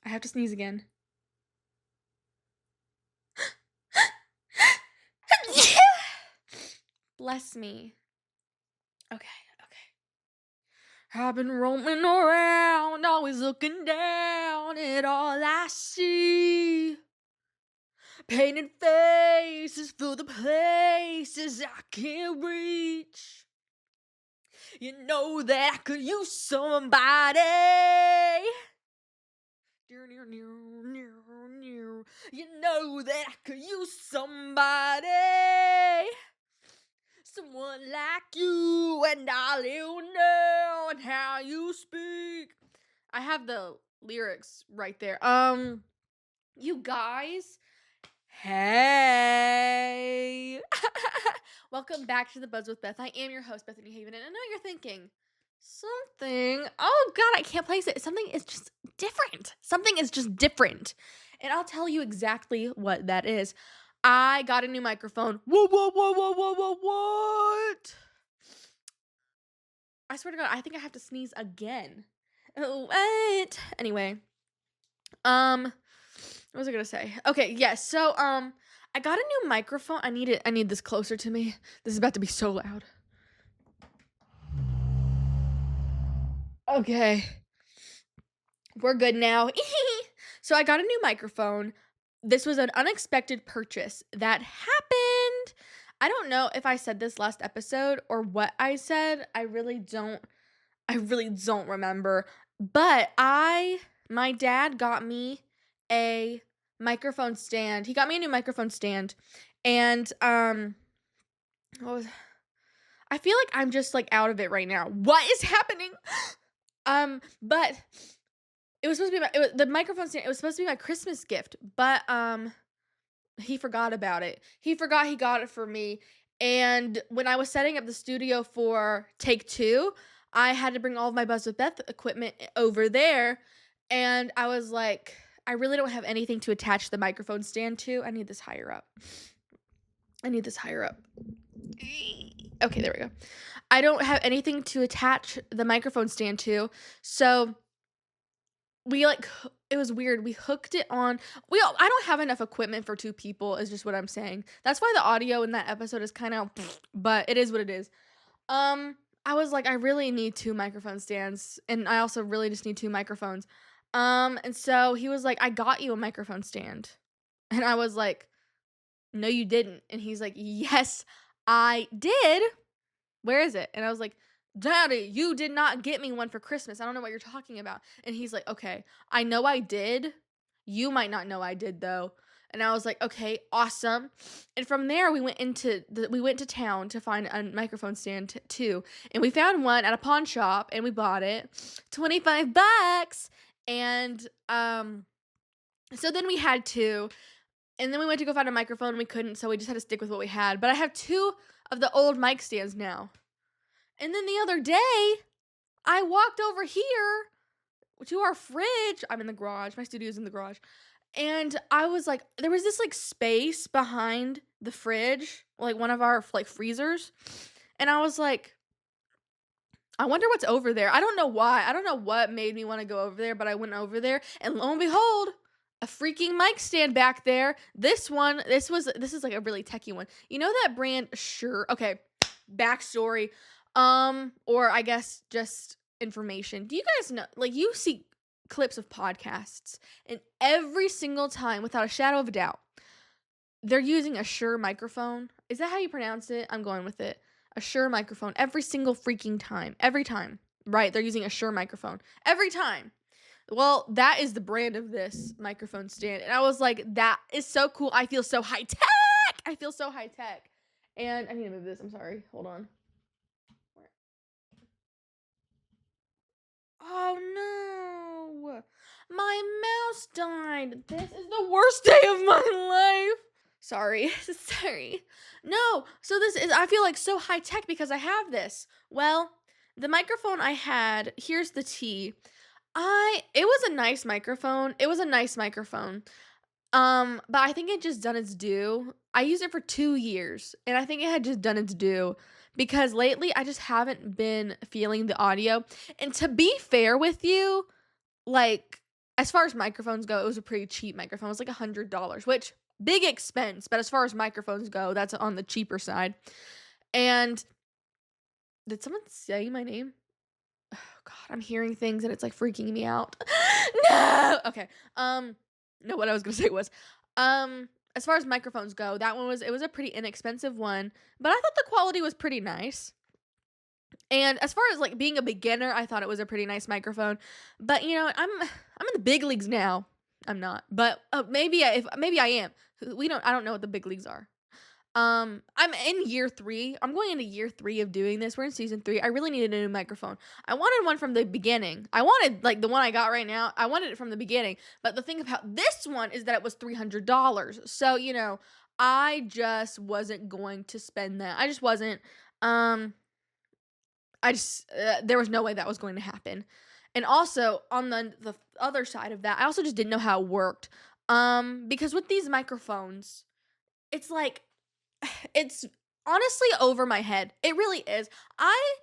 I have to sneeze again. Bless me. Okay. I've been roaming around, always looking down at all I see. Painted faces fill the places I can't reach. You know that I could use somebody. You know that I could use somebody. Someone like you, and I'll know how you speak. I have the lyrics right there. You guys, hey. Welcome back to The Buzz with Beth. I am your host, Bethany Haven, and I know you're thinking, oh God, I can't place it. Something is just different. And I'll tell you exactly what that is. I got a new microphone. What? I swear to God, I think I have to sneeze again. What? Anyway, what was I gonna say? Okay, yes. So, I got a new microphone. I need this closer to me. This is about to be so loud. Okay. We're good now. So I got a new microphone. This was an unexpected purchase that happened. I don't know if I said this last episode or what I said. I really don't remember. But my dad got me a microphone stand. He got me a new microphone stand. And I feel like I'm just like out of it right now. What is happening? But it was supposed to be the microphone stand. It was supposed to be my Christmas gift, but he forgot about it. He forgot he got it for me. And when I was setting up the studio for take 2, I had to bring all of my Buzz with Beth equipment over there. And I was like, I really don't have anything to attach the microphone stand to. I need this higher up. Okay, there we go. I don't have anything to attach the microphone stand to. So it was weird. We hooked it on. I don't have enough equipment for 2 people is just what I'm saying. That's why the audio in that episode is kind of, but it is what it is. I was like, I really need 2 microphone stands, and I also really just need 2 microphones. And so he was like, I got you a microphone stand. And I was like, no, you didn't. And he's like, yes, I did. Where is it? And I was like, Daddy, you did not get me one for Christmas. I don't know what you're talking about. And he's like, okay, I know I did. You might not know I did though. And I was like, okay, awesome. And from there, we went to town to find a microphone stand too. And we found one at a pawn shop and we bought it. $25. And so then we had 2. And then we went to go find a microphone and we couldn't, so we just had to stick with what we had. But I have 2 of the old mic stands now. And then the other day, I walked over here to our fridge. I'm in the garage. My studio's in the garage. And I was like, there was this like space behind the fridge, like one of our like freezers. And I was like, I wonder what's over there. I don't know why. I don't know what made me want to go over there, but I went over there and lo and behold, a freaking mic stand back there. This is like a really techie one. You know that brand? Sure. Okay. Backstory. Or I guess just information. Do you guys know, like, you see clips of podcasts and every single time, without a shadow of a doubt, they're using a Shure microphone. Is that how you pronounce it? I'm going with it. A Shure microphone every single freaking time. Every time. Right? They're using a Shure microphone. Every time. Well, that is the brand of this microphone stand. And I was like, that is so cool. I feel so high tech. And I need to move this. I'm sorry. Hold on. Oh no. My mouse died. This is the worst day of my life. Sorry. No. So I feel like so high tech because I have this. Well, the microphone I had, here's the tea. It was a nice microphone. But I think it just done its due. I used it for 2 years, and I think it had just done its due because lately I just haven't been feeling the audio. And to be fair with you, like, as far as microphones go, it was a pretty cheap microphone. It was like $100, which big expense, but as far as microphones go, that's on the cheaper side. And did someone say my name? Oh God, I'm hearing things and it's like freaking me out. No. Okay. No, what I was gonna say was, as far as microphones go, it was a pretty inexpensive one, but I thought the quality was pretty nice. And as far as like being a beginner, I thought it was a pretty nice microphone. But I'm in the big leagues now. I'm not, but maybe I am. I don't know what the big leagues are. I'm in year 3. I'm going into year 3 of doing this. We're in season 3. I really needed a new microphone. I wanted one from the beginning. I wanted like the one I got right now. I wanted it from the beginning. But the thing about this one is that it was $300. So, I just wasn't going to spend that. I just wasn't. There was no way that was going to happen. And also on the other side of that, I also just didn't know how it worked. Because with these microphones, it's like, it's honestly over my head. It really is. I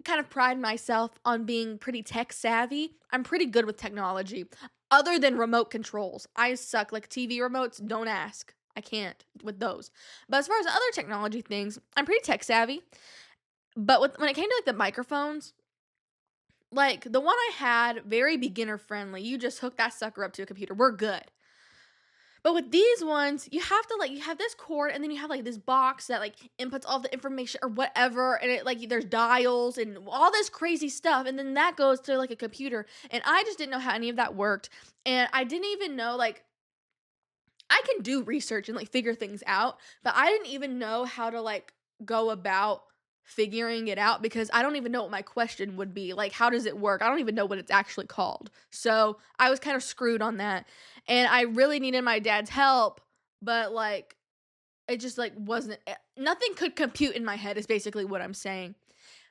kind of pride myself on being pretty tech savvy. I'm pretty good with technology. Other than remote controls, I suck. Like TV remotes, don't ask. I can't with those. But as far as other technology things, I'm pretty tech savvy. But when it came to like the microphones, like the one I had, very beginner friendly. You just hook that sucker up to a computer. We're good. But with these ones, you have to you have this cord and then you have like this box that like inputs all the information or whatever. And it like there's dials and all this crazy stuff. And then that goes to like a computer. And I just didn't know how any of that worked. And I didn't even know I can do research and like figure things out. But I didn't even know how to go about figuring it out because I don't even know what my question would be. Like, how does it work? I don't even know what it's actually called. So I was kind of screwed on that. And I really needed my dad's help, but it just wasn't, nothing could compute in my head is basically what I'm saying.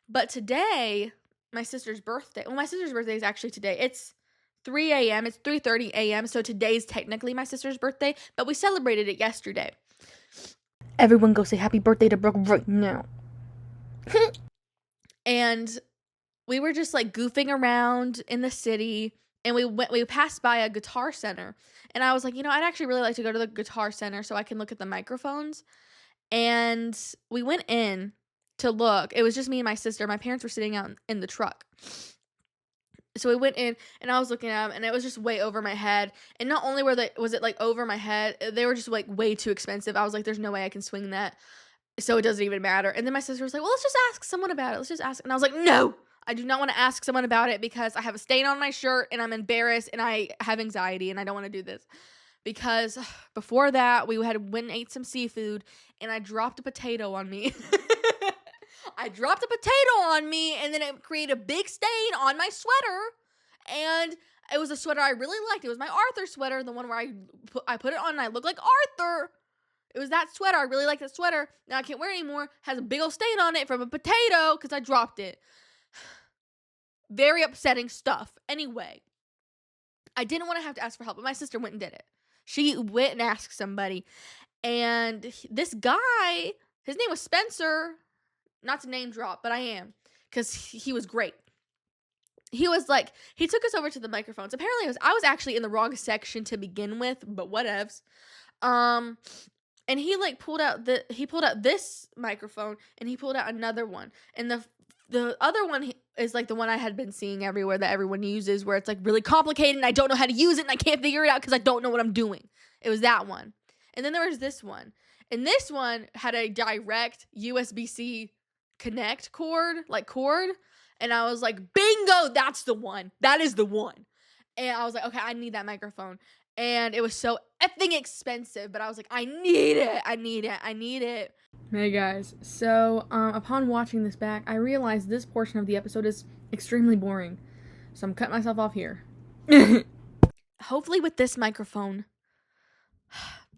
But today, my sister's birthday is actually today. It's 3 a.m. It's 3:30 a.m. So today's technically my sister's birthday, but we celebrated it yesterday. Everyone go say happy birthday to Brooke right now. And we were just goofing around in the city, and we passed by a guitar center, and I was like, I'd actually really like to go to the guitar center so I can look at the microphones. And we went in to look. It was just me and my sister. My parents were sitting out in the truck. So we went in, and I was looking at them, and it was just way over my head. And not only was it over my head, they were just way too expensive. I was like, there's no way I can swing that. So it doesn't even matter. And then my sister was like, well, let's just ask someone about it. Let's just ask. And I was like, no, I do not want to ask someone about it because I have a stain on my shirt and I'm embarrassed and I have anxiety and I don't want to do this. Because before that, we went and ate some seafood and I dropped a potato on me. I dropped a potato on me and then it created a big stain on my sweater. And it was a sweater I really liked. It was my Arthur sweater, the one where I put it on and I look like Arthur. It was that sweater. I really like that sweater. Now I can't wear it anymore. Has a big old stain on it from a potato because I dropped it. Very upsetting stuff. Anyway, I didn't want to have to ask for help, but my sister went and did it. She went and asked somebody. And this guy, his name was Spencer. Not to name drop, but I am. Because he was great. He took us over to the microphones. Apparently, I was actually in the wrong section to begin with, but whatevs. And he pulled out this microphone and he pulled out another one. And the other one is the one I had been seeing everywhere that everyone uses, where it's really complicated and I don't know how to use it and I can't figure it out because I don't know what I'm doing. It was that one. And then there was this one. And this one had a direct USB-C connect cord. And I was like, bingo, that's the one. That is the one. And I was like, okay, I need that microphone. And it was so effing expensive, but I was like, I need it. Hey guys, so upon watching this back, I realized this portion of the episode is extremely boring. So I'm cutting myself off here. Hopefully with this microphone,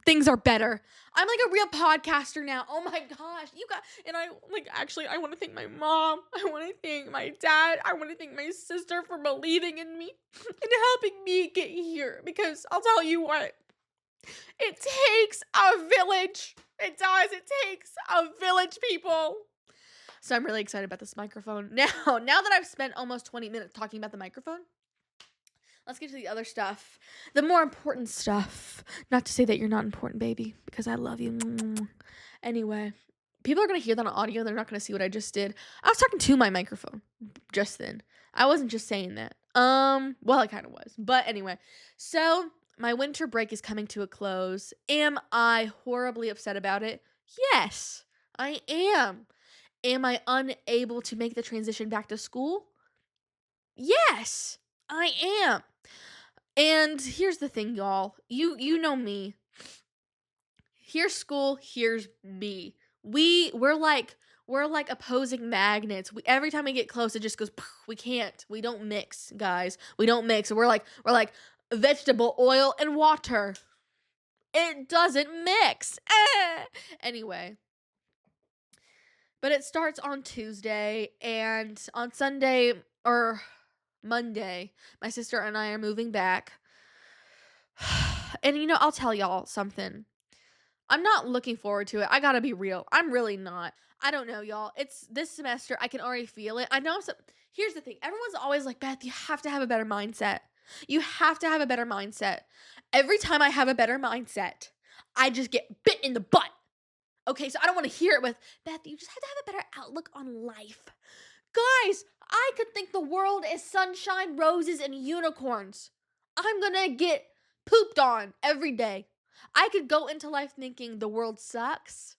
things are better. I'm a real podcaster now. Oh my gosh. And I want to thank my mom. I want to thank my dad. I want to thank my sister for believing in me and helping me get here. Because I'll tell you what, it takes a village. It does. It takes a village, people. So I'm really excited about this microphone. Now that I've spent almost 20 minutes talking about the microphone, let's get to the other stuff. The more important stuff. Not to say that you're not important, baby, because I love you. Anyway, people are going to hear that on audio. They're not going to see what I just did. I was talking to my microphone just then. I wasn't just saying that. Well, I kind of was. But anyway, so my winter break is coming to a close. Am I horribly upset about it? Yes, I am. Am I unable to make the transition back to school? Yes, I am. And here's the thing, y'all. You know me. Here's school, here's me. We're like opposing magnets. Every time we get close, it just goes. We can't. We don't mix, guys. We don't mix. We're like vegetable oil and water. It doesn't mix. Anyway. But it starts on Tuesday, and on Sunday or Monday, my sister and I are moving back. And I'll tell y'all something. I'm not looking forward to it. I gotta be real. I'm really not. I don't know, y'all. It's this semester. I can already feel it. I know. Here's the thing. Everyone's always like, Beth, you have to have a better mindset. You have to have a better mindset. Every time I have a better mindset, I just get bit in the butt. Okay, so I don't want to hear it with, Beth, you just have to have a better outlook on life. Guys, I could think the world is sunshine, roses, and unicorns. I'm gonna get pooped on every day. I could go into life thinking the world sucks,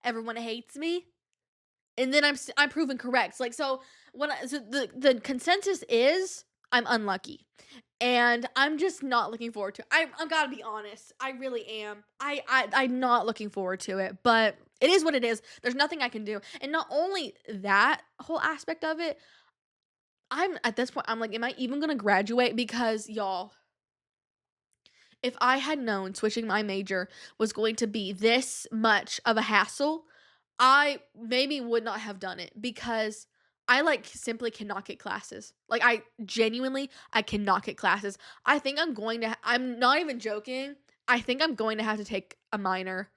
everyone hates me, and then I'm proven correct. So the consensus is I'm unlucky, and I'm just not looking forward to it. I'm gotta be honest. I really am. I'm not looking forward to it, but it is what it is. There's nothing I can do. And not only that whole aspect of it, at this point, I'm like, am I even gonna graduate? Because y'all, if I had known switching my major was going to be this much of a hassle, I maybe would not have done it, because I simply cannot get classes. I cannot get classes. I'm not even joking. I think I'm going to have to take a minor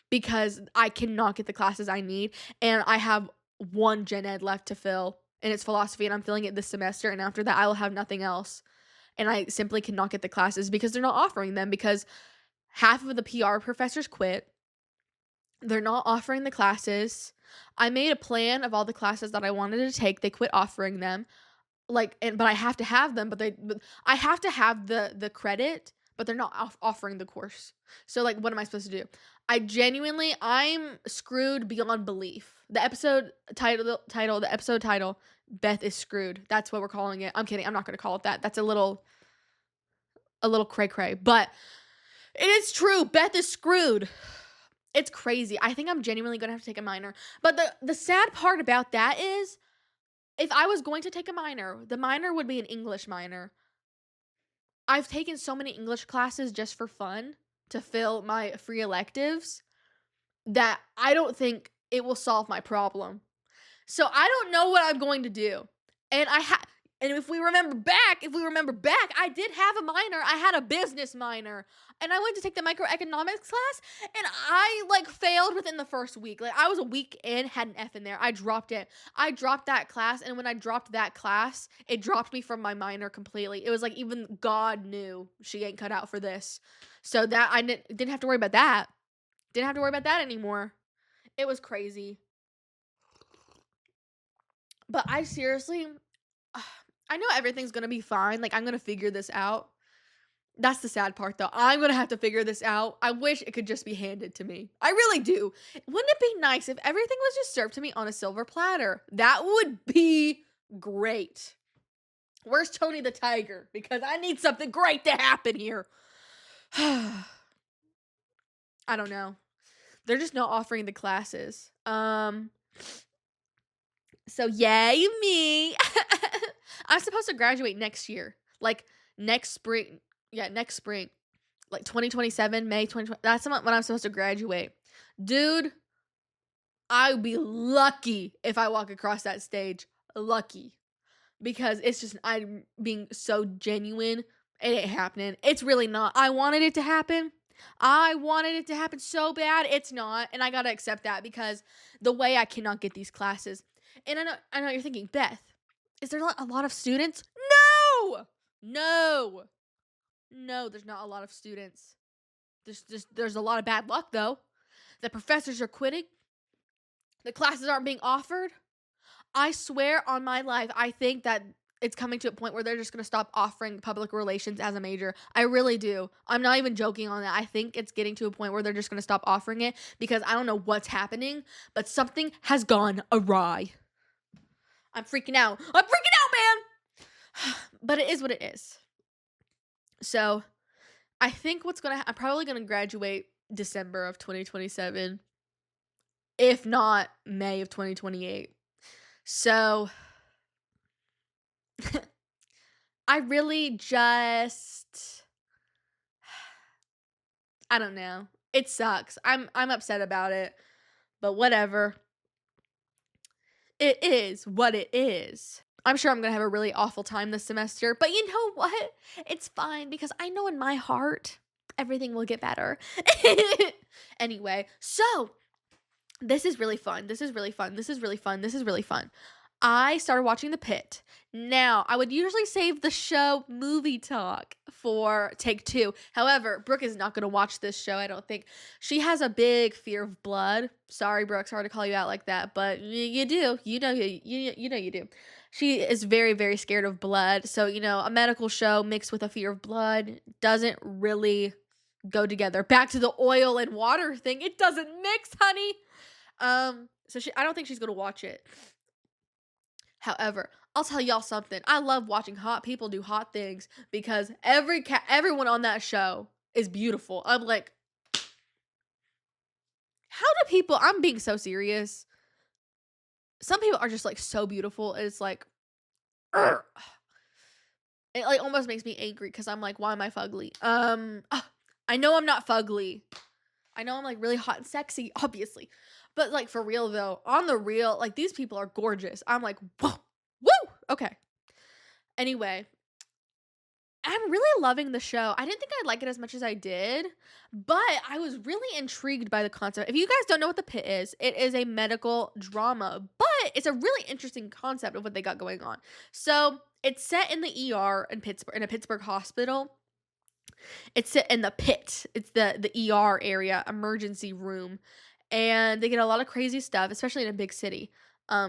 because I cannot get the classes I need. And I have one gen ed left to fill, and it's philosophy, and I'm filling it this semester. And after that, I will have nothing else. And I simply cannot get the classes because they're not offering them, because half of the PR professors quit. They're not offering the classes. I made a plan of all the classes that I wanted to take. They quit offering them. But I have to have them, but I have to have the credit, but they're not offering the course. So what am I supposed to do? I'm screwed beyond belief. The episode title, Beth is screwed. That's what we're calling it. I'm kidding. I'm not going to call it that. That's a little cray-cray, but it is true. Beth is screwed. It's crazy. I think I'm genuinely going to have to take a minor. But the sad part about that is, if I was going to take a minor, the minor would be an English minor. I've taken so many English classes just for fun to fill my free electives that I don't think it will solve my problem. So I don't know what I'm going to do. And if we remember back, I did have a minor. I had a business minor. And I went to take the microeconomics class, and I failed within the first week. I was a week in, had an F in there. I dropped it. I dropped that class, and when I dropped that class, it dropped me from my minor completely. It was even God knew she ain't cut out for this. So that I didn't have to worry about that. Didn't have to worry about that anymore. It was crazy. But I seriously, I know everything's going to be fine. I'm going to figure this out. That's the sad part, though. I'm going to have to figure this out. I wish it could just be handed to me. I really do. Wouldn't it be nice if everything was just served to me on a silver platter? That would be great. Where's Tony the Tiger? Because I need something great to happen here. I don't know. They're just not offering the classes. So yay me. I'm supposed to graduate next year. Next spring. Yeah, next spring. 2027, May 2020. That's when I'm supposed to graduate. Dude, I would be lucky if I walk across that stage. Lucky. Because it's just, I'm being so genuine. It ain't happening. It's really not. I wanted it to happen. So bad. It's not. And I gotta accept that, because the way I cannot get these classes. And I know you're thinking, Beth, is there a lot of students? No! No. No, there's not a lot of students. There's a lot of bad luck, though. The professors are quitting. The classes aren't being offered. I swear on my life, I think that it's coming to a point where they're just going to stop offering public relations as a major. I really do. I'm not even joking on that. I think it's getting to a point where they're just going to stop offering it because I don't know what's happening, but something has gone awry. I'm freaking out. I'm freaking out, man. But it is what it is. So I think what's going to I'm probably going to graduate December of 2027, if not May of 2028. So I really just, I don't know. It sucks. I'm upset about it, but whatever. It is what it is. I'm sure I'm going to have a really awful time this semester, but you know what? It's fine because I know in my heart everything will get better. Anyway, so this is really fun. This is really fun. This is really fun. This is really fun. I started watching The Pitt. Now, I would usually save the show movie talk for take 2. However, Brooke is not going to watch this show, I don't think. She has a big fear of blood. Sorry, Brooke. Sorry to call you out like that, but you do. You know you do. She is very, very scared of blood. So, a medical show mixed with a fear of blood doesn't really go together. Back to the oil and water thing. It doesn't mix, honey. So I don't think she's going to watch it. However, I'll tell y'all something. I love watching hot people do hot things because everyone on that show is beautiful. I'm like, how do people, I'm being so serious. Some people are just like so beautiful. It's like, it like almost makes me angry because I'm like, why am I fugly? I know I'm not fugly. I know I'm like really hot and sexy, obviously. But like for real though, on the real, like these people are gorgeous. I'm like, whoa, woo, okay. Anyway, I'm really loving the show. I didn't think I'd like it as much as I did, but I was really intrigued by the concept. If you guys don't know what The Pitt is, it is a medical drama, but it's a really interesting concept of what they got going on. So it's set in the ER in Pittsburgh, in a Pittsburgh hospital. It's set in the Pitt. It's the ER area, emergency room. And they get a lot of crazy stuff, especially in a big city.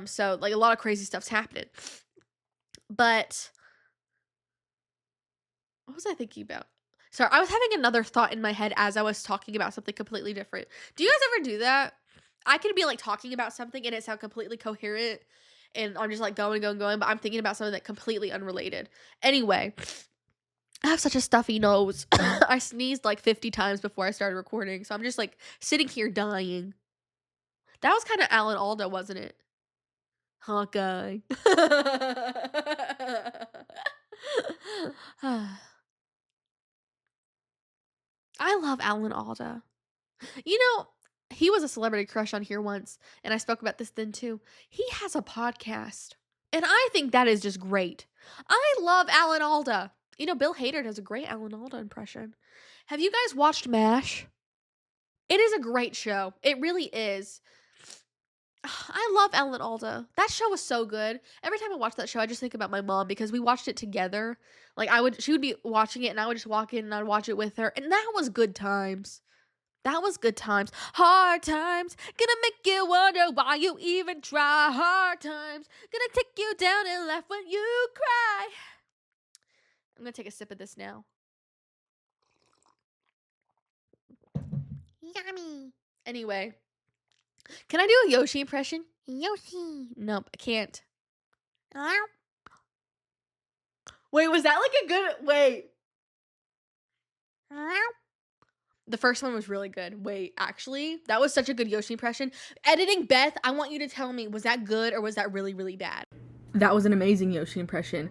So like a lot of crazy stuff's happening. But what was I thinking about? Sorry, I was having another thought in my head as I was talking about something completely different. Do you guys ever do that? I could be like talking about something and it sound completely coherent and I'm just like going, but I'm thinking about something that completely unrelated. Anyway, I have such a stuffy nose. I sneezed like 50 times before I started recording, so I'm just like sitting here dying. That was kind of Alan Alda, wasn't it? Hawkeye. I love Alan Alda. He was a celebrity crush on here once, and I spoke about this then too. He has a podcast, and I think that is just great. I love Alan Alda. Bill Hader does a great Alan Alda impression. Have you guys watched MASH? It is a great show. It really is. I love Alan Alda. That show was so good. Every time I watch that show, I just think about my mom because we watched it together. Like she would be watching it and I would just walk in and I'd watch it with her. And that was good times. That was good times. Hard times. Gonna make you wonder why you even try. Hard times. Gonna take you down and laugh when you cry. I'm gonna take a sip of this now. Yummy. Anyway. Can I do a Yoshi impression? Yoshi. Nope, I can't. Wait, was that like a good... Wait. The first one was really good. Wait, actually, that was such a good Yoshi impression. Editing, Beth, I want you to tell me, was that good or was that really, really bad? That was an amazing Yoshi impression.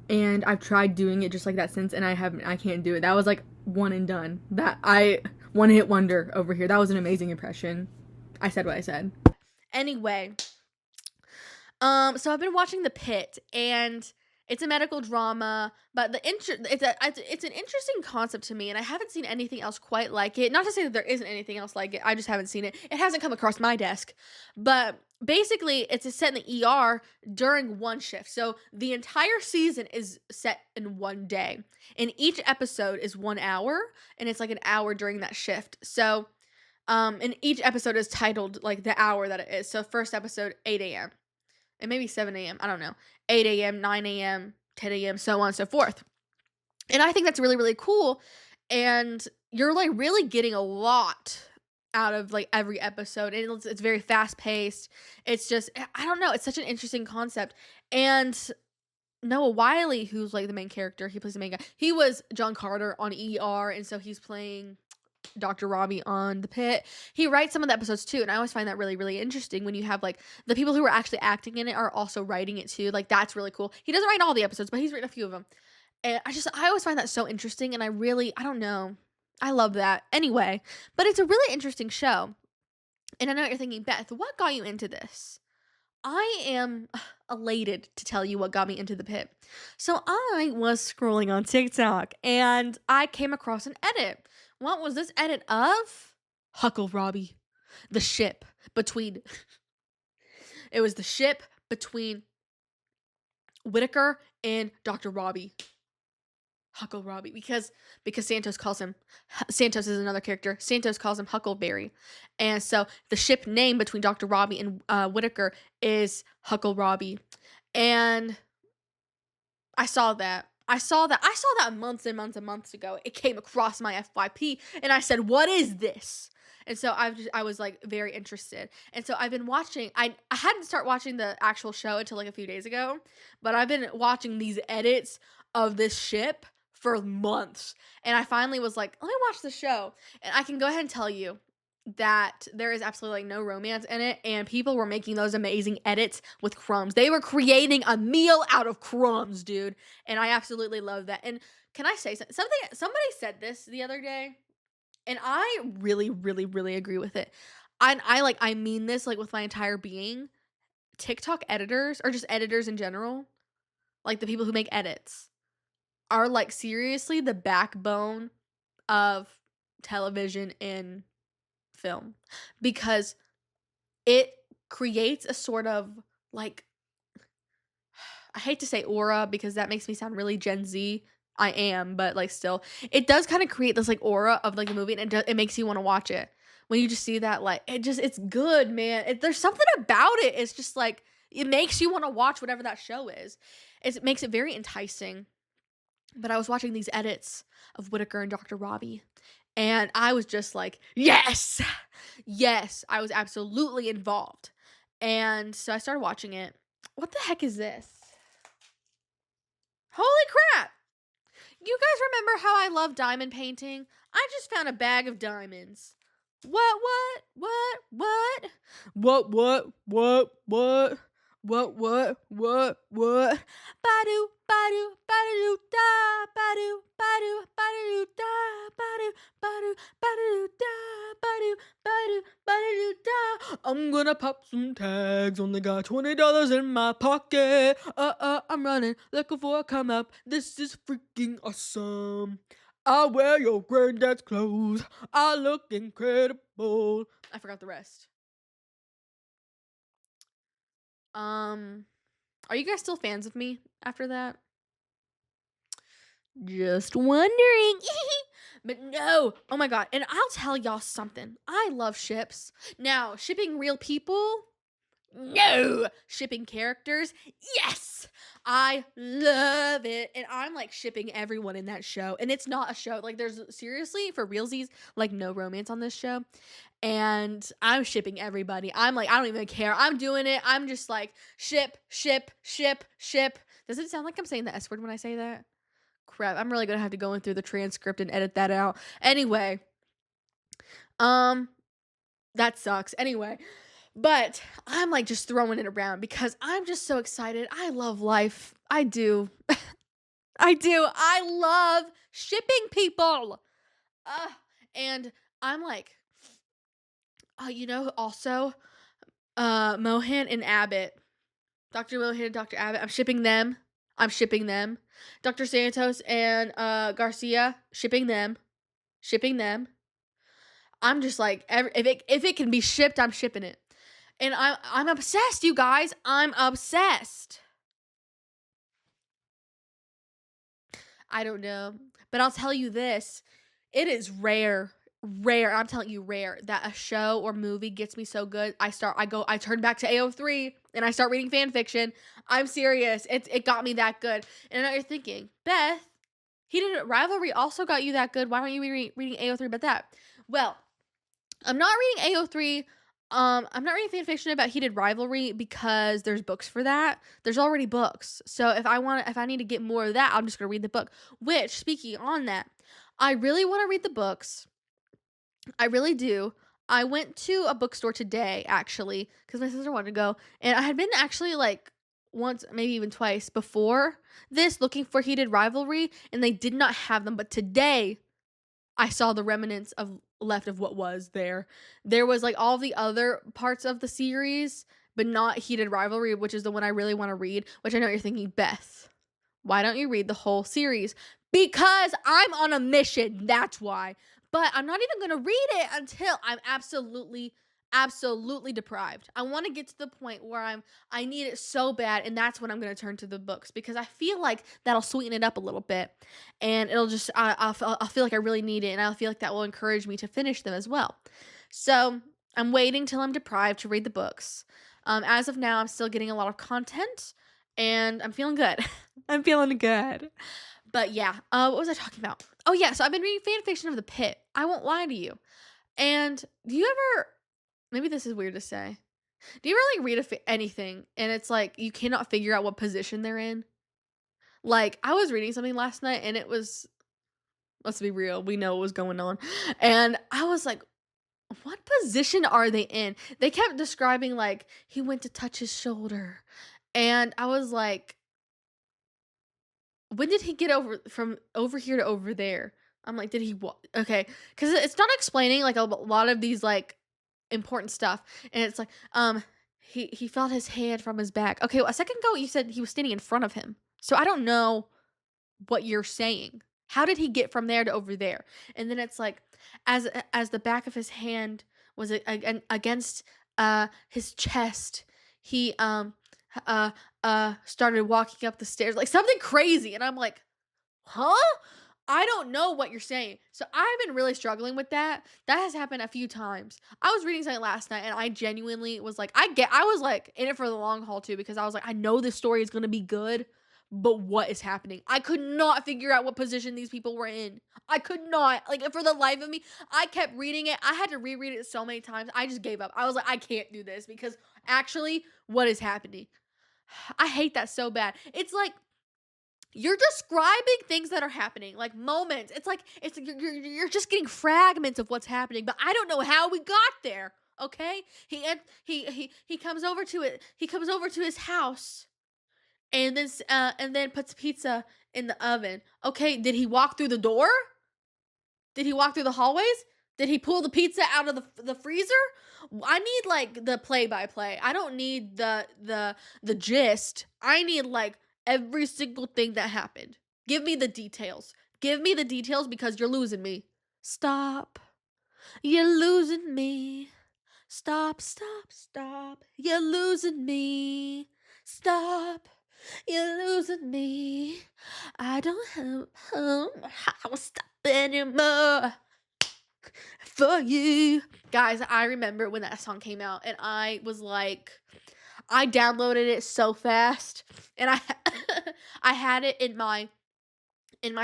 And I've tried doing it just like that since, and I can't do it. That was like one and done. One hit wonder over here. That was an amazing impression. I said what I said. Anyway, so I've been watching The Pitt, and it's a medical drama, but it's an interesting concept to me, and I haven't seen anything else quite like it. Not to say that there isn't anything else like it. I just haven't seen it. It hasn't come across my desk, but basically it's set in the ER during one shift. So the entire season is set in one day. And each episode is 1 hour and it's like an hour during that shift. So and each episode is titled like the hour that it is. So first episode 8 a.m. and maybe 7 a.m. I don't know. 8 a.m., 9 a.m., 10 a.m., so on and so forth. And I think that's really, really cool. And you're like really getting a lot out of like every episode. And it's very fast paced. It's just, I don't know. It's such an interesting concept. And Noah Wiley, who's like the main character, he plays the main guy. He was John Carter on ER. And so he's playing Dr. Robbie on the Pitt. He writes some of the episodes too, and I always find that really, really interesting when you have like the people who are actually acting in it are also writing it too. Like that's really cool. He doesn't write all the episodes, but he's written a few of them. And I always find that so interesting, and I don't know. I love that. Anyway, but it's a really interesting show. And I know what you're thinking, Beth, what got you into this? I am elated to tell you what got me into the Pitt. So I was scrolling on TikTok and I came across an edit. What was this edit of? Huckle Robbie. The ship between it was the ship between Whitaker and Dr. Robbie. Huckle Robbie, because Santos calls him, Santos is another character, Santos calls him Huckleberry, and so the ship name between Dr. Robbie and Whitaker is Huckle Robbie. And I saw that months and months and months ago. It came across my FYP and I said, what is this? And so I was like very interested. And so I've been watching, I hadn't started watching the actual show until like a few days ago, but I've been watching these edits of this ship for months. And I finally was like, let me watch the show. And I can go ahead and tell you that there is absolutely like no romance in it, and people were making those amazing edits with crumbs. They were creating a meal out of crumbs, dude. And I absolutely love that. And can I say something? Somebody said this the other day, and I really, really, really agree with it. I mean this like with my entire being. TikTok editors, or just editors in general, like the people who make edits, are like seriously the backbone of television and film, because it creates a sort of like, I hate to say aura because that makes me sound really Gen Z. I am, but like still, it does kind of create this like aura of like the movie, and it makes you want to watch it when you just see that. Like it's good, man. There's something about it. It's just like it makes you want to watch whatever that show is. It makes it very enticing. But I was watching these edits of Whitaker and Dr. Robbie, and I was just like, yes, I was absolutely involved. And so I started watching it. What the heck is this? Holy crap! You guys remember how I love diamond painting? I just found a bag of diamonds. What? Badu, badu, badu, da, badu, badu, badu, da, badu, badu, badu, da, badu, badu, badu, da. I'm gonna pop some tags, only got $20 in my pocket. I'm running, looking for a come up. This is freaking awesome. I wear your granddad's clothes. I look incredible. I forgot the rest. Are you guys still fans of me after that? Just wondering. But no. Oh my god. And I'll tell y'all something. I love ships. Now, shipping real people? No. Shipping characters? Yes. I love it. And I'm like shipping everyone in that show. And it's not a show. Like there's seriously, for realsies, like no romance on this show. And I'm shipping everybody. I'm like, I don't even care. I'm doing it. I'm just like ship. Does it sound like I'm saying the S word when I say that? Crap, I'm really gonna have to go in through the transcript and edit that out. Anyway, that sucks. Anyway, but I'm like just throwing it around because I'm just so excited. I love life. I do. I love shipping people. And I'm like, also, Mohan and Abbott, Dr. Mohan and Dr. Abbott. I'm shipping them. Dr. Santos and Garcia, shipping them. I'm just like, if it can be shipped, I'm shipping it. And I'm obsessed, you guys. I'm obsessed. I don't know. But I'll tell you this. It is rare, I'm telling you, rare that a show or movie gets me so good. I turn back to AO3 and I start reading fan fiction. I'm serious. It got me that good. And now you're thinking, Beth, Heated Rivalry also got you that good. Why aren't you reading AO3 about that? Well, I'm not reading AO3. I'm not reading fan fiction about Heated Rivalry because there's books for that. There's already books. So if I need to get more of that, I'm just gonna read the book. Which, speaking on that, I really want to read the books. I really do. I went to a bookstore today, actually, because my sister wanted to go. And I had been actually like once, maybe even twice before this, looking for Heated Rivalry, and they did not have them. But today, I saw the remnants of left of what was there. There was like all the other parts of the series, but not Heated Rivalry, which is the one I really want to read, which I know you're thinking, Beth, why don't you read the whole series? Because I'm on a mission. That's why. But I'm not even going to read it until I'm absolutely deprived. I want to get to the point where I need it so bad, and that's when I'm going to turn to the books, because I feel like that'll sweeten it up a little bit, and it'll just I'll feel like I really need it, and I feel like that will encourage me to finish them as well. So I'm waiting till I'm deprived to read the books. As of now, I'm still getting a lot of content, and I'm feeling good. I'm feeling good. But yeah, what was I talking about? Oh yeah, so I've been reading fan fiction of the Pitt. I won't lie to you. And do you ever, maybe this is weird to say, do you ever like read anything and it's like you cannot figure out what position they're in? Like, I was reading something last night and it was, let's be real, we know what was going on. And I was like, what position are they in? They kept describing like he went to touch his shoulder. And I was like, when did he get from over here to over there? I'm like, did he okay, because it's not explaining like a lot of these like important stuff, and it's like he felt his hand from his back. Okay, well, a second ago you said he was standing in front of him, so I don't know what you're saying. How did he get from there to over there? And then it's like as the back of his hand was against his chest, he started walking up the stairs, like something crazy, and I'm like, huh? I don't know what you're saying. So I've been really struggling with that. That has happened a few times. I was reading something last night and I genuinely was like, I was like in it for the long haul too, because I was like, I know this story is going to be good, but what is happening? I could not figure out what position these people were in. I could not, like, for the life of me. I kept reading it. I had to reread it so many times. I just gave up. I was like, I can't do this, because actually, what is happening? I hate that so bad. It's like you're describing things that are happening, like moments. It's like you're just getting fragments of what's happening, but I don't know how we got there. Okay, he comes over to it. He comes over to his house, and then puts pizza in the oven. Okay, did he walk through the door? Did he walk through the hallways? Did he pull the pizza out of the freezer? I need like the play-by-play. I don't need the gist. I need like every single thing that happened. Give me the details. Give me the details, because you're losing me. Stop. You're losing me. Stop, stop, stop. You're losing me. Stop. You're losing me. I don't have how to stop anymore for you. Guys, I remember when that song came out, and I was like, I downloaded it so fast, and I had it in my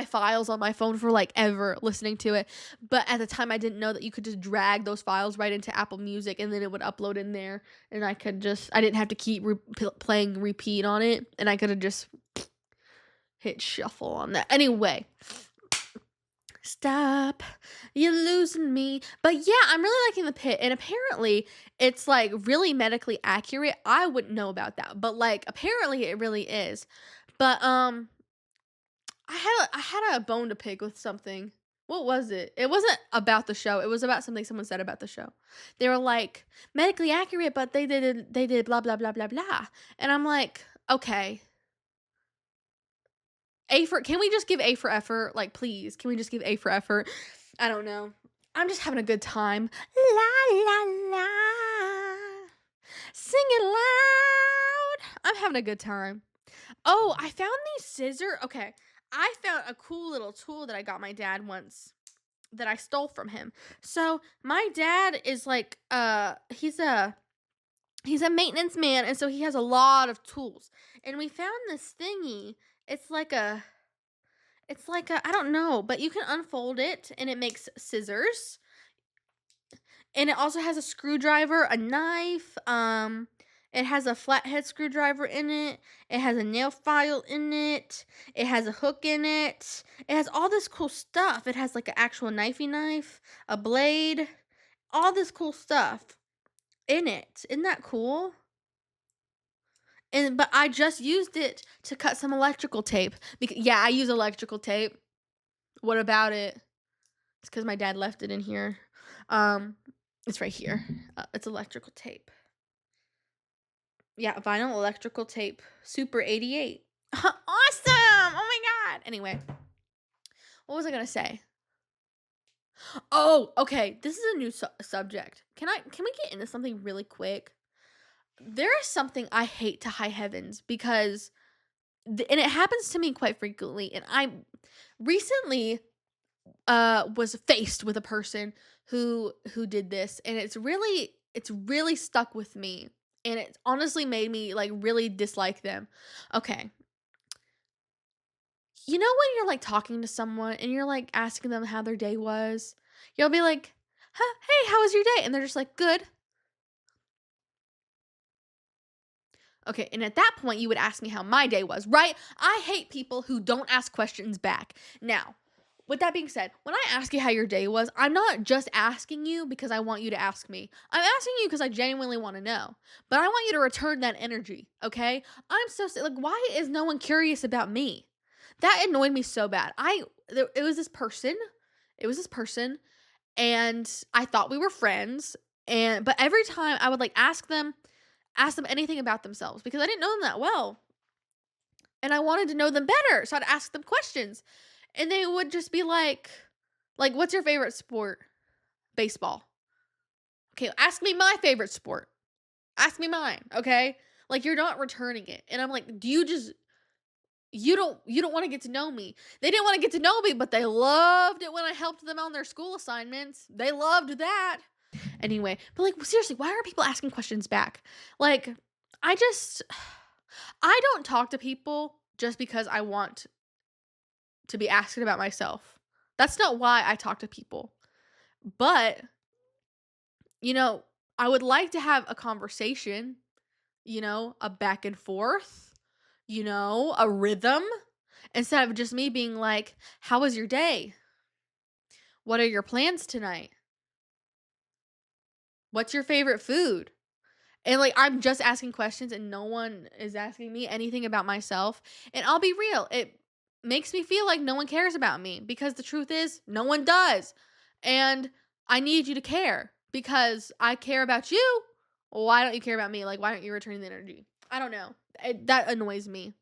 files on my phone for like ever, listening to it. But at the time, I didn't know that you could just drag those files right into Apple Music, and then it would upload in there, and I didn't have to keep playing repeat on it, and I could have just hit shuffle on that. Anyway, stop, you're losing me. But yeah, I'm really liking the Pitt, and apparently it's like really medically accurate. I wouldn't know about that, but like apparently it really is. But I had a bone to pick with something. What was it? It wasn't about the show. It was about something someone said about the show. They were like, medically accurate, but they did blah blah blah blah blah. And I'm like, okay. Can we just give A for effort? Like, please, can we just give A for effort? I don't know. I'm just having a good time. La la la. Sing it loud. I'm having a good time. Oh, I found these scissors. Okay. I found a cool little tool that I got my dad once that I stole from him. So, my dad is like he's a maintenance man, and so he has a lot of tools. And we found this thingy. It's like a I don't know, but you can unfold it and it makes scissors. And it also has a screwdriver, a knife, it has a flathead screwdriver in it. It has a nail file in it. It has a hook in it. It has all this cool stuff. It has like an actual knifey knife, a blade, all this cool stuff in it. Isn't that cool? But I just used it to cut some electrical tape. Yeah, I use electrical tape. What about it? It's because my dad left it in here. It's right here. It's electrical tape. Yeah, vinyl electrical tape. Super 88. Awesome! Oh my god. Anyway, what was I gonna say? Oh, okay. This is a new subject. Can we get into something really quick? There is something I hate to high heavens because, and it happens to me quite frequently. And I recently was faced with a person who did this, and it's really stuck with me, and it's honestly made me like really dislike them. Okay. You know when you're like talking to someone and you're like asking them how their day was? You'll be like, huh, "Hey, how was your day?" And they're just like, "Good." Okay, and at that point you would ask me how my day was, right? I hate people who don't ask questions back. Now, with that being said, when I ask you how your day was, I'm not just asking you because I want you to ask me. I'm asking you because I genuinely want to know. But I want you to return that energy, okay? I'm so like, why is no one curious about me? That annoyed me so bad. It was this person. It was this person, and I thought we were friends. But every time I would like ask them anything about themselves because I didn't know them that well. And I wanted to know them better. So I'd ask them questions. And they would just be like, what's your favorite sport? Baseball. Okay, ask me my favorite sport. Ask me mine, okay? Like you're not returning it. And I'm like, you don't want to get to know me. They didn't want to get to know me, but they loved it when I helped them on their school assignments. They loved that. Anyway, but like seriously, why are people asking questions back? Like I don't talk to people just because I want to be asked about myself. That's not why I talk to people. But, I would like to have a conversation, a back and forth, a rhythm, instead of just me being like, how was your day? What are your plans tonight? What's your favorite food? And like I'm just asking questions and no one is asking me anything about myself. And I'll be real, it makes me feel like no one cares about me because the truth is no one does. And I need you to care because I care about you. Why don't you care about me? Like why aren't you returning the energy? I don't know. That annoys me.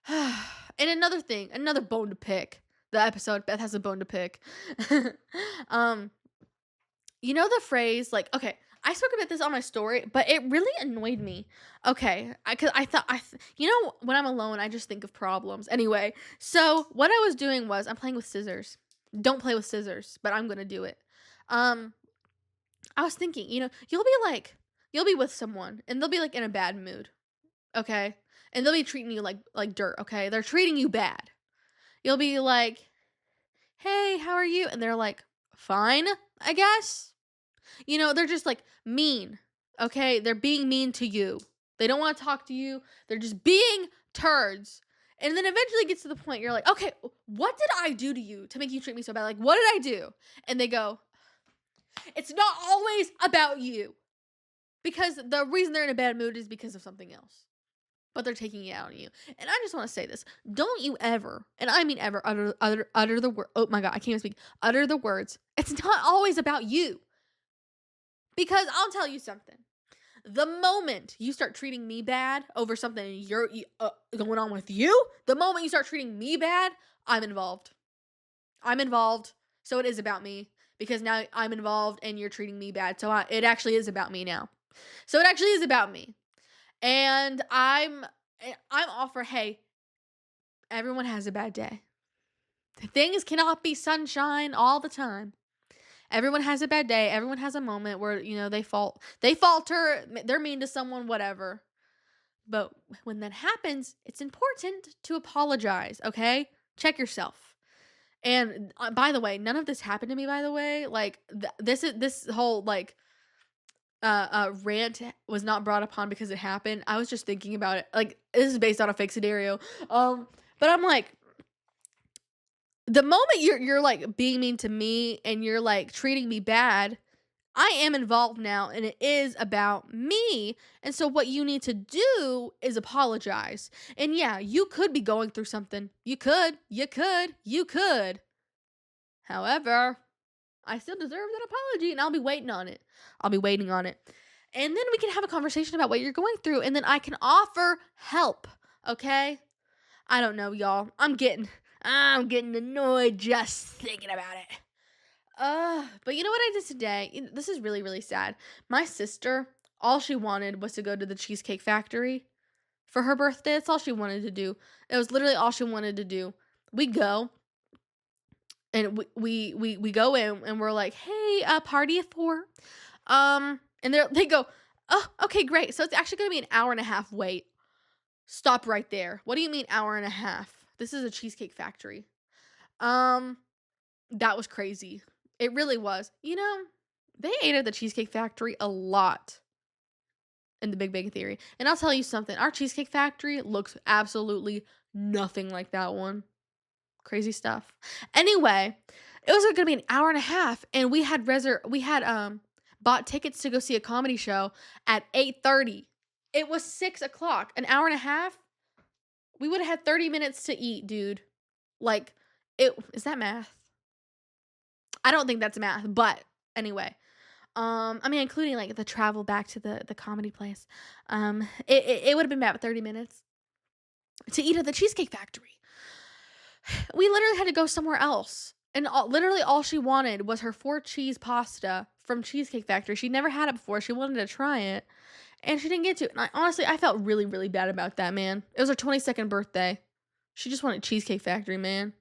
And another bone to pick. The episode Beth has a bone to pick. The phrase like, okay, I spoke about this on my story, but it really annoyed me. Okay, because I thought when I'm alone, I just think of problems. Anyway, so what I was doing was I'm playing with scissors. Don't play with scissors, but I'm gonna do it. I was thinking, you'll be with someone and they'll be like in a bad mood, okay, and they'll be treating you like dirt, okay. They're treating you bad. You'll be like, "Hey, how are you?" And they're like, "Fine, I guess." They're just like mean. Okay? They're being mean to you. They don't want to talk to you. They're just being turds. And then eventually gets to the point you're like, okay, what did I do to you to make you treat me so bad? Like, what did I do? And they go, it's not always about you. Because the reason they're in a bad mood is because of something else. But they're taking it out on you. And I just want to say this. Don't you ever, and I mean ever, utter the word. Oh my God, I can't even speak. Utter the words. It's not always about you. Because I'll tell you something. The moment you start treating me bad over something you're going on with you, the moment you start treating me bad, I'm involved. I'm involved. So it is about me. Because now I'm involved and you're treating me bad. So it actually is about me now. So it actually is about me. And I'm all for, hey, everyone has a bad day. Things cannot be sunshine all the time. Everyone has a bad day. Everyone has a moment where, they falter, they're mean to someone, whatever. But when that happens, it's important to apologize, okay? Check yourself. And by the way, none of this happened to me, by the way. Like, this whole, like, rant was not brought upon because it happened. I was just thinking about it. Like, this is based on a fake scenario. But I'm like, the moment you're like being mean to me and you're like treating me bad, I am involved now, and it is about me. And so what you need to do is apologize. And yeah, you could be going through something. You could. However, I still deserve that apology, and I'll be waiting on it. And then we can have a conversation about what you're going through, and then I can offer help, okay? I don't know, y'all. I'm getting annoyed just thinking about it. But you know what I did today? This is really, really sad. My sister, all she wanted was to go to the Cheesecake Factory for her birthday. That's all she wanted to do. It was literally all she wanted to do. We go, and we go in, and we're like, hey, party of 4. And they go, oh, okay, great. So it's actually going to be an hour and a half wait. Stop right there. What do you mean hour and a half? This is a Cheesecake Factory. That was crazy. It really was. They ate at the Cheesecake Factory a lot in The Big Bang Theory. And I'll tell you something. Our Cheesecake Factory looks absolutely nothing like that one. Crazy stuff. Anyway, it was going to be an hour and a half, and we had bought tickets to go see a comedy show at 8:30. It was 6 o'clock. An hour and a half? We would have had 30 minutes to eat, dude. Like, is that math? I don't think that's math, but anyway. Including like the travel back to the comedy place. It would have been about 30 minutes to eat at the Cheesecake Factory. We literally had to go somewhere else. And literally all she wanted was her 4-cheese pasta from Cheesecake Factory. She never had it before. She wanted to try it. And she didn't get to. And I felt really, really bad about that, man. It was her 22nd birthday. She just wanted Cheesecake Factory, man.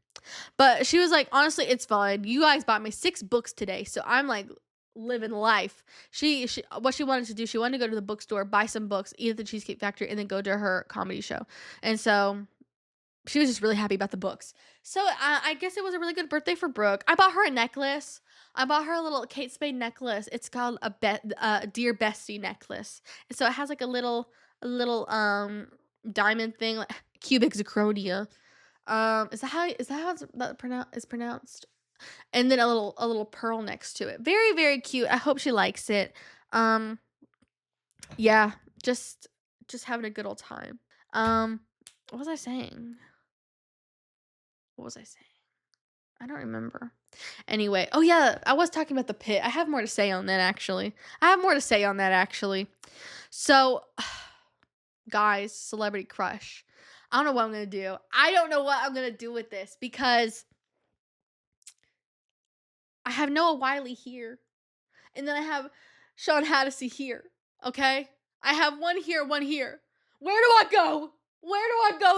But she was like, honestly, it's fine. You guys bought me 6 books today. So I'm like living life. What she wanted to do, she wanted to go to the bookstore, buy some books, eat at the Cheesecake Factory, and then go to her comedy show. And so she was just really happy about the books. So I guess it was a really good birthday for Brooke. I bought her a necklace. I bought her a little Kate Spade necklace. It's called a Dear Bestie necklace. And so it has like a little diamond thing, like cubic zirconia. Is that how it's pronounced? And then a little pearl next to it. Very, very cute. I hope she likes it. Yeah, just having a good old time. What was I saying? I don't remember. Anyway, oh yeah, I was talking about the Pitt. I have more to say on that actually. So, guys, celebrity crush. I don't know what I'm going to do. I don't know what I'm going to do with this because I have Noah Wiley here. And then I have Sean Hannity here. Okay? I have one here, one here. Where do I go?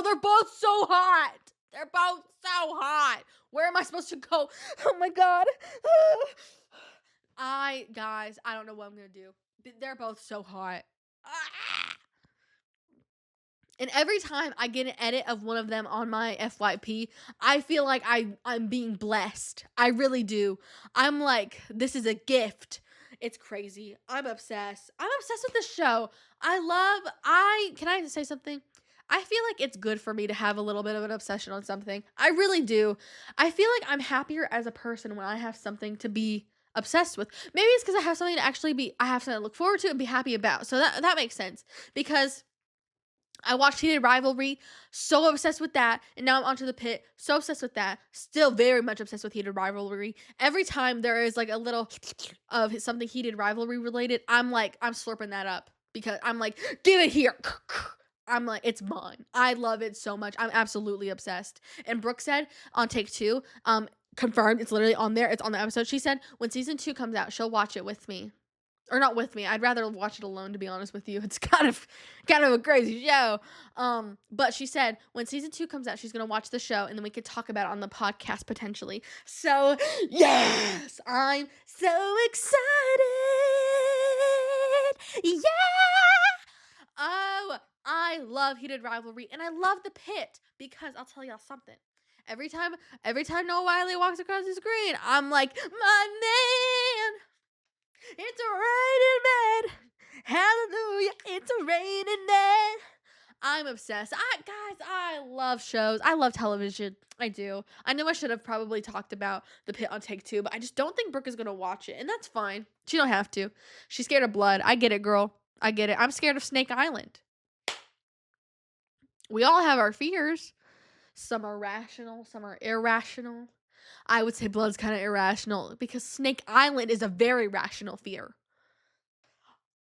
They're both so hot. Where am I supposed to go? Oh my God. Guys, I don't know what I'm going to do. They're both so hot. And every time I get an edit of one of them on my FYP, I feel like I'm being blessed. I really do. I'm like, this is a gift. It's crazy. I'm obsessed. With this show. Can I say something? I feel like it's good for me to have a little bit of an obsession on something. I really do. I feel like I'm happier as a person when I have something to be obsessed with. Maybe it's because I have something to I have something to look forward to and be happy about. So that makes sense. Because I watched Heated Rivalry, so obsessed with that, and now I'm onto the Pitt, so obsessed with that, still very much obsessed with Heated Rivalry. Every time there is like a little of something Heated Rivalry related, I'm slurping that up because I'm like, give it here. I'm like, it's mine. I love it so much. I'm absolutely obsessed. And Brooke said on Take 2, confirmed, it's literally on there, it's on the episode, she said when season 2 comes out, she'll watch it with me. Or not with me. I'd rather watch it alone, to be honest with you. It's kind of a crazy show. But she said when season 2 comes out, she's gonna watch the show and then we could talk about it on the podcast potentially. So yes, I'm so excited. Yeah. Oh, I love heated rivalry and I love the Pit because I'll tell y'all something. Every time Noah Wiley walks across the screen, I'm like, my man. It's raining men. Hallelujah. It's raining men. I'm obsessed. I love shows. I love television. I do. I know I should have probably talked about the Pit on Take 2, but I just don't think Brooke is going to watch it. And that's fine. She don't have to. She's scared of blood. I get it, girl. I get it. I'm scared of Snake Island. We all have our fears. Some are rational. Some are irrational. I would say blood's kind of irrational because Snake Island is a very rational fear.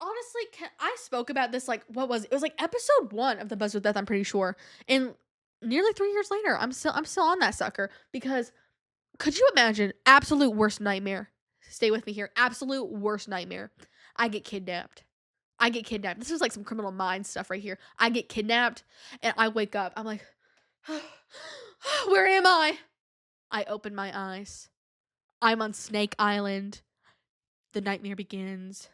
Honestly, I spoke about this it was like episode 1 of The Buzz with Beth, I'm pretty sure. And nearly 3 years later, I'm still on that sucker because could you imagine absolute worst nightmare? Stay with me here. Absolute worst nightmare. I get kidnapped. This is like some Criminal Minds stuff right here. I get kidnapped and I wake up. I'm like, where am I? I open my eyes. I'm on Snake Island. The nightmare begins.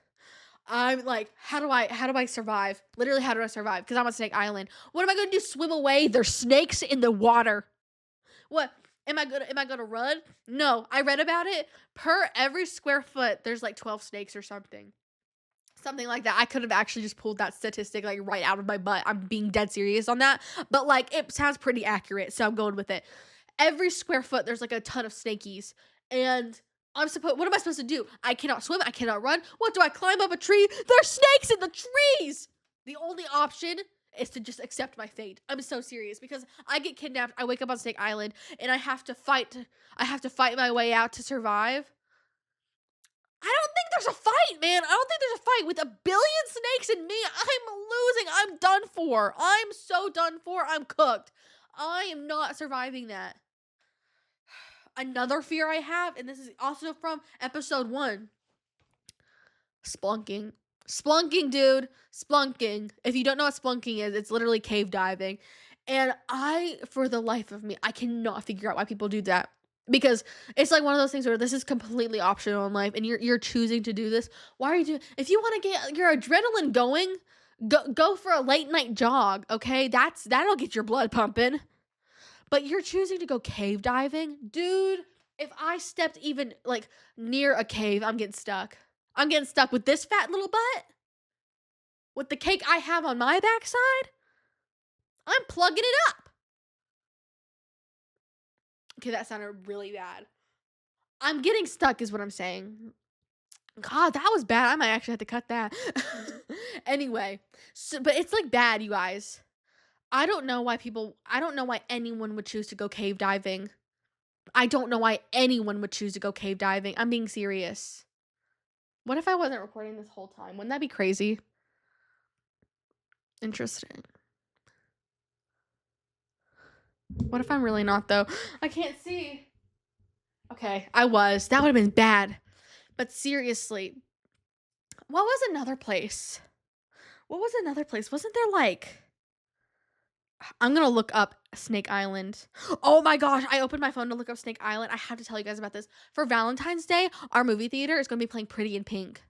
I'm like, how do I survive? Literally, how do I survive? Because I'm on Snake Island. What am I going to do? Swim away? There's snakes in the water. What? Am I gonna run? No. I read about it. Per every square foot, there's like 12 snakes or something. Something like that. I could have actually just pulled that statistic like right out of my butt. I'm being dead serious on that. But like, it sounds pretty accurate, so I'm going with it. Every square foot, there's like a ton of snakies. And what am I supposed to do? I cannot swim. I cannot run. What, do I climb up a tree? There's snakes in the trees. The only option is to just accept my fate. I'm so serious because I get kidnapped. I wake up on Snake Island and I have to fight my way out to survive. I don't think there's a fight, man. I don't think there's a fight. With a billion snakes in me, I'm losing. I'm done for. I'm so done for. I'm cooked. I am not surviving that. Another fear I have, and this is also from episode 1. Splunking. Splunking, dude. Splunking. If you don't know what splunking is, it's literally cave diving. And for the life of me, I cannot figure out why people do that. Because it's like one of those things where this is completely optional in life and you're choosing to do this. Why are you doing? If you want to get your adrenaline going, go for a late night jog, okay? That'll get your blood pumping. But you're choosing to go cave diving? Dude, if I stepped even like near a cave, I'm getting stuck. I'm getting stuck with this fat little butt. With the cake I have on my backside, I'm plugging it up. Okay, that sounded really bad. I'm getting stuck is what I'm saying. God, that was bad. I might actually have to cut that. Anyway, but it's like bad, you guys. I don't know why anyone would choose to go cave diving. I don't know why anyone would choose to go cave diving. I'm being serious. What if I wasn't recording this whole time? Wouldn't that be crazy? Interesting. What if I'm really not, though? I can't see. Okay, I was. That would have been bad. But seriously, what was another place? Wasn't there like... I'm going to look up Snake Island. Oh my gosh, I opened my phone to look up Snake Island. I have to tell you guys about this. For Valentine's Day, our movie theater is going to be playing Pretty in Pink.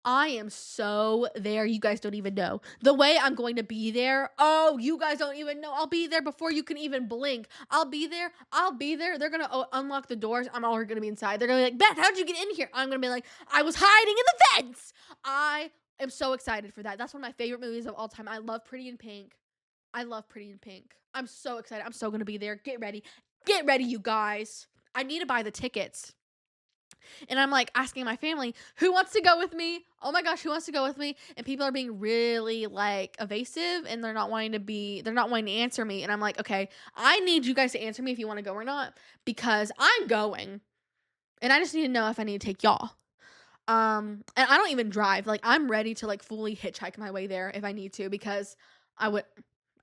I am so there. You guys don't even know. The way I'm going to be there. Oh, you guys don't even know. I'll be there before you can even blink. I'll be there. They're going to unlock the doors. I'm already going to be inside. They're going to be like, Beth, how'd you get in here? I'm going to be like, I was hiding in the vents. I am so excited for that. That's one of my favorite movies of all time. I love Pretty in Pink. I'm so excited. I'm so going to be there. Get ready. Get ready, you guys. I need to buy the tickets. And I'm like asking my family, who wants to go with me? Oh my gosh, who wants to go with me? And people are being really like evasive and they're not wanting to answer me. And I'm like, okay, I need you guys to answer me if you want to go or not, because I'm going. And I just need to know if I need to take y'all. And I don't even drive. Like, I'm ready to like fully hitchhike my way there if I need to, because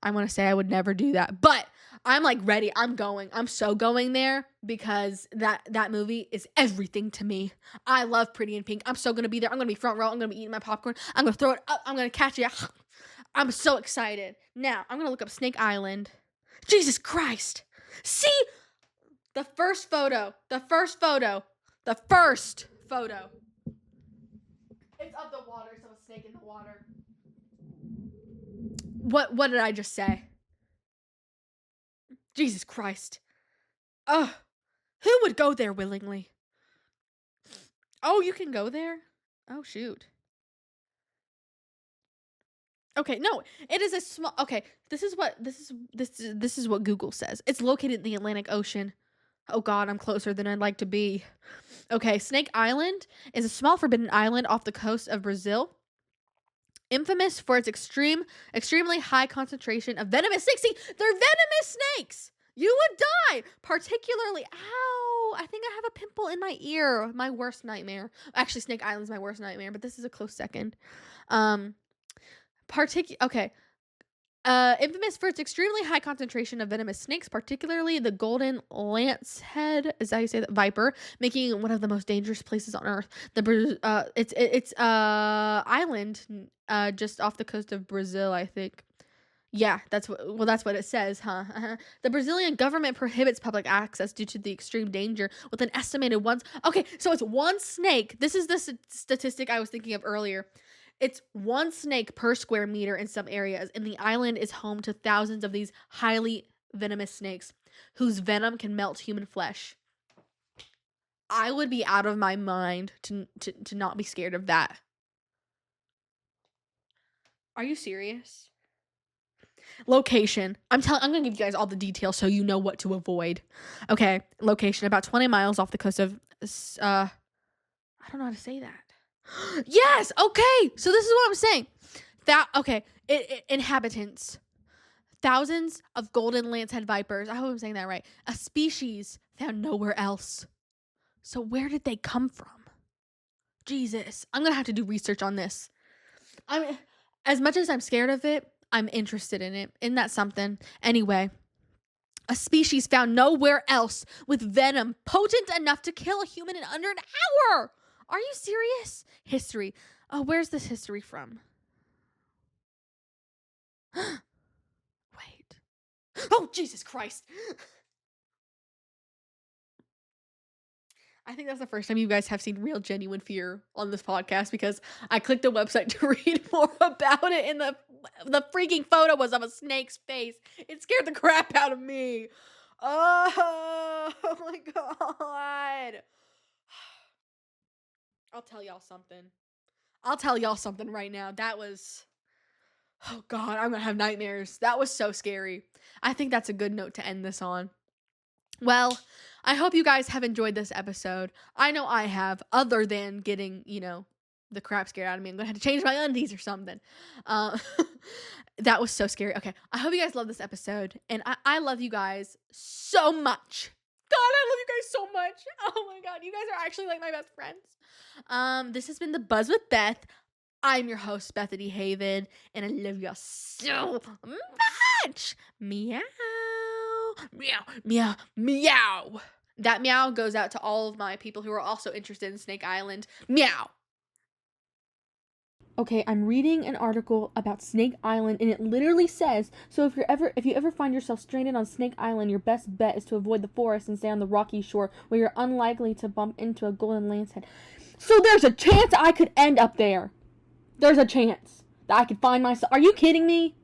I want to say I would never do that, but I'm like ready. I'm going. I'm so going there because that movie is everything to me. I love Pretty in Pink. I'm so going to be there. I'm going to be front row. I'm going to be eating my popcorn. I'm going to throw it up. I'm going to catch it. I'm so excited. Now, I'm going to look up Snake Island. Jesus Christ. See? The first photo. It's of the water, so a snake in the water. What did I just say? Jesus Christ. Ugh. Who would go there willingly? Oh, you can go there? Oh, shoot. Okay, no, it is a small. Okay, this is what Google says. It's located in the Atlantic Ocean. Oh God, I'm closer than I'd like to be. Okay, Snake Island is a small forbidden island off the coast of Brazil, infamous for its extremely high concentration of venomous snakes. See, they're venomous snakes. You would die, particularly. Ow! I think I have a pimple in my ear. My worst nightmare. Actually, Snake Island's my worst nightmare, but this is a close second. Okay. Infamous for its extremely high concentration of venomous snakes, particularly the golden lancehead, is that how you say that, viper, making it one of the most dangerous places on Earth. It's island just off the coast of Brazil, I think. Yeah, that's what it says, huh? The Brazilian government prohibits public access due to the extreme danger, with an estimated Okay, so it's one snake. This is the statistic I was thinking of earlier. It's one snake per square meter in some areas, and the island is home to thousands of these highly venomous snakes whose venom can melt human flesh. I would be out of my mind to not be scared of that. Are you serious? Location. I'm going to give you guys all the details so you know what to avoid. Okay, location about 20 miles off the coast of I don't know how to say that. Yes, okay. So this is what I'm saying. Inhabitants. Thousands of golden lancehead vipers. I hope I'm saying that right. A species found nowhere else. So where did they come from? Jesus, I'm going to have to do research on this. As much as I'm scared of it, I'm interested in it. Isn't that something? Anyway, a species found nowhere else with venom potent enough to kill a human in under an hour. Are you serious? History. Oh, where's this history from? Wait. Oh, Jesus Christ. I think that's the first time you guys have seen real genuine fear on this podcast, because I clicked a website to read more about it, and the freaking photo was of a snake's face. It scared the crap out of me. Oh my God. I'll tell y'all something right now. That was, oh God, I'm going to have nightmares. That was so scary. I think that's a good note to end this on. Well, I hope you guys have enjoyed this episode. I know I have, other than getting, the crap scared out of me. I'm going to have to change my undies or something. That was so scary. Okay, I hope you guys love this episode. And I love you guys so much. God, I love you guys so much. Oh my God, you guys are actually like my best friends. This has been The Buzz with Beth. I'm your host, Bethany Haven, and I love y'all so much. Meow. Meow, meow, meow. That meow goes out to all of my people who are also interested in Snake Island. Meow. Okay, I'm reading an article about Snake Island, and it literally says, so if you ever find yourself stranded on Snake Island, your best bet is to avoid the forest and stay on the rocky shore where you're unlikely to bump into a golden lancehead. So there's a chance I could end up there. There's a chance that I could find myself. Are you kidding me?